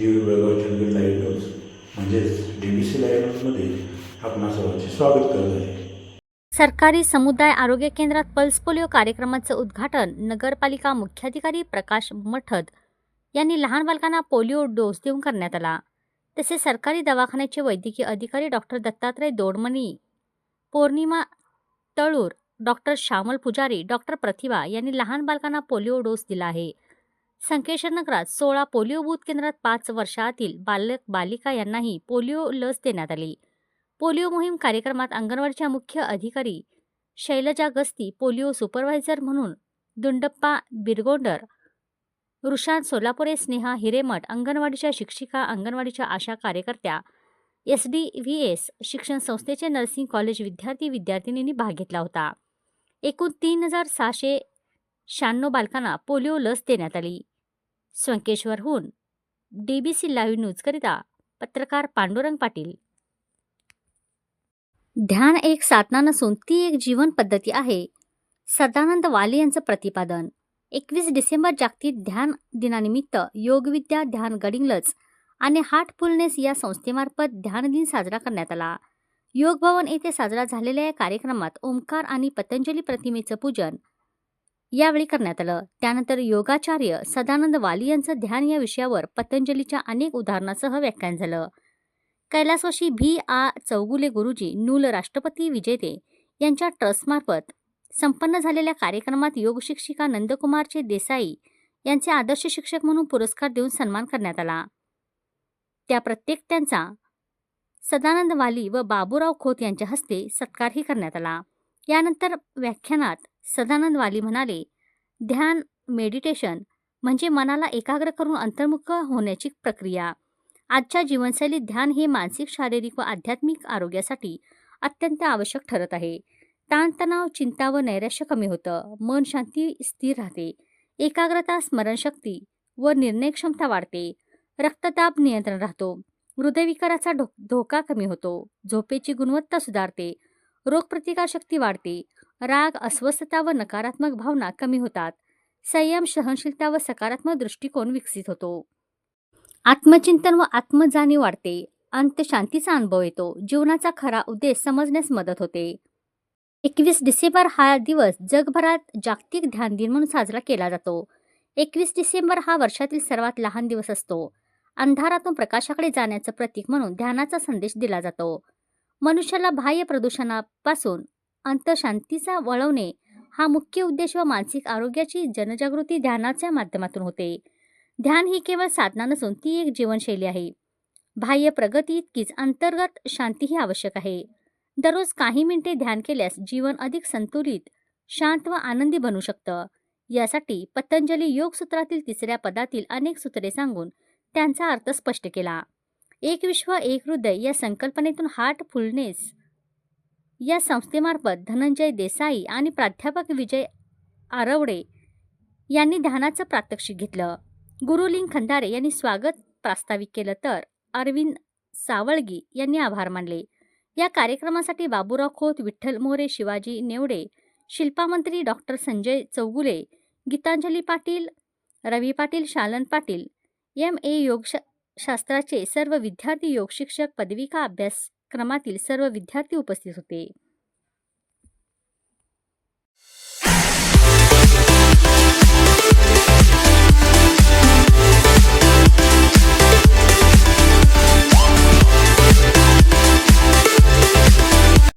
देऊळ Belgaum Chandgad live news म्हणजेच DBC live न्यूजमध्ये आपणा सर्वांचे स्वागत करत आहे. सरकारी समुदाय आरोग्य केंद्रात पल्स पोलिओ कार्यक्रमाचं उद्घाटन नगरपालिका मुख्याधिकारी प्रकाश मठद यांनी लहान बालकांना पोलिओ डोस देऊन करण्यात आला. तसेच सरकारी दवाखान्याचे वैद्यकीय अधिकारी डॉक्टर दत्तात्रय दोडमणी, पौर्णिमा तळूर, डॉक्टर श्यामल पुजारी, डॉक्टर प्रतिभा यांनी लहान बालकांना पोलिओ डोस दिला आहे. संकेश्वर नगरात 16 पोलिओ बूथ केंद्रात 5 वर्षातील बालक बालिका यांनाही पोलिओ लस देण्यात आली. पोलिओ मोहीम कार्यक्रमात अंगणवाडीच्या मुख्य अधिकारी शैलजा गस्ती, पोलिओ सुपरवायझर म्हणून दुंडप्पा बिरगोंडर, रुशान सोलापुरे, स्नेहा हिरेमठ, अंगणवाडीच्या शिक्षिका, अंगणवाडीच्या आशा कार्यकर्त्या, SDVS शिक्षण संस्थेचे नर्सिंग कॉलेज विद्यार्थी-विद्यार्थिनींनी भाग घेतला होता. एकूण 3696 बालकांना पोलिओ लस देण्यात आली. संकेश्वरहून DBC लाईव्ह न्यूजकरिता पत्रकार पांडुरंग पाटील. ध्यान एक साधना नसून ती एक जीवन पद्धती आहे, सदानंद वाली यांचं प्रतिपादन. 21 डिसेंबर जागतिक ध्यान दिनानिमित्त योगविद्या ध्यान गडिंग्लज आणि हार्टफुलनेस या संस्थेमार्फत ध्यान दिन साजरा करण्यात आला. योग भवन येथे साजरा झालेल्या या कार्यक्रमात ओंकार आणि पतंजली प्रतिमेचं पूजन यावेळी करण्यात आलं. त्यानंतर योगाचार्य सदानंद वाली यांचं ध्यान या विषयावर पतंजलीच्या अनेक उदाहरणासह व्याख्यान झालं. कैलासवासी V.A. चौगुले गुरुजी नूल राष्ट्रपती विजेते यांच्या ट्रस्टमार्फत संपन्न झालेल्या कार्यक्रमात योग शिक्षिका नंदकुमारचे देसाई यांचे आदर्श शिक्षक म्हणून पुरस्कार देऊन सन्मान करण्यात आला. त्या प्रत्येक त्यांचा सदानंद वाली व बाबूराव खोत यांच्या हस्ते सत्कारही करण्यात आला. यानंतर व्याख्यानात सदानंद वाली म्हणाले, ध्यान मेडिटेशन म्हणजे मनाला एकाग्र करून अंतर्मुख होण्याची प्रक्रिया. आजच्या जीवनशैलीत ध्यान हे मानसिक, शारीरिक व आध्यात्मिक आरोग्यासाठी अत्यंत आवश्यक ठरत आहे. ताणतणाव, चिंता व नैराश्य कमी होतं, मन शांती स्थिर राहते, एकाग्रता, स्मरणशक्ती व निर्णय क्षमता वाढते, रक्तदाब नियंत्रण राहतो, हृदयविकाराचा धोका कमी होतो, झोपेची गुणवत्ता सुधारते, रोगप्रतिकारशक्ती वाढते, राग, अस्वस्थता व नकारात्मक भावना कमी होतात, संयम, सहनशीलता व सकारात्मक दृष्टिकोन विकसित होतो, आत्मचिंतन व आत्मजाणीव वाढते, अंतशांतीचा अनुभव येतो, जीवनाचा खरा उद्देश समजण्यास मदत होते. 21 डिसेंबर हा दिवस जगभरात जागतिक ध्यान दिन म्हणून साजरा केला जातो. 21 डिसेंबर हा वर्षातील सर्वात लहान दिवस असतो. अंधारातून प्रकाशाकडे जाण्याचं प्रतीक म्हणून ध्यानाचा संदेश दिला जातो. मनुष्याला बाह्य प्रदूषणापासून अंतशांतीचा वळवणे हा मुख्य उद्देश व मानसिक आरोग्याची जनजागृती ध्यानाच्या माध्यमातून होते. ध्यान ही केवळ साधना नसून ती एक जीवनशैली आहे. बाह्य प्रगती इतकीच अंतर्गत शांतीही आवश्यक आहे. दररोज काही मिनिटे ध्यान केल्यास जीवन अधिक संतुलित, शांत व आनंदी बनू शकतं. यासाठी पतंजली योगसूत्रातील 3ऱ्या पदातील अनेक सूत्रे सांगून त्यांचा अर्थ स्पष्ट केला. एक विश्व एक हृदय या संकल्पनेतून हार्टफुलनेस या संस्थेमार्फत धनंजय देसाई आणि प्राध्यापक विजय आरवडे यांनी ध्यानाचं प्रात्यक्षिक घेतलं. गुरुलिंग खंदारे यांनी स्वागत प्रास्ताविक केलं तर अरविंद सावळगी यांनी आभार मानले. या कार्यक्रमासाठी बाबूराव खोत, विठ्ठल मोरे, शिवाजी नेवडे, शिल्पा मंत्री, डॉक्टर संजय चौगुले, गीतांजली पाटील, रवी पाटील, शालन पाटील, MA योगशास्त्राचे सर्व विद्यार्थी, योग शिक्षक, पदविका अभ्यासक्रमातील सर्व विद्यार्थी उपस्थित होते.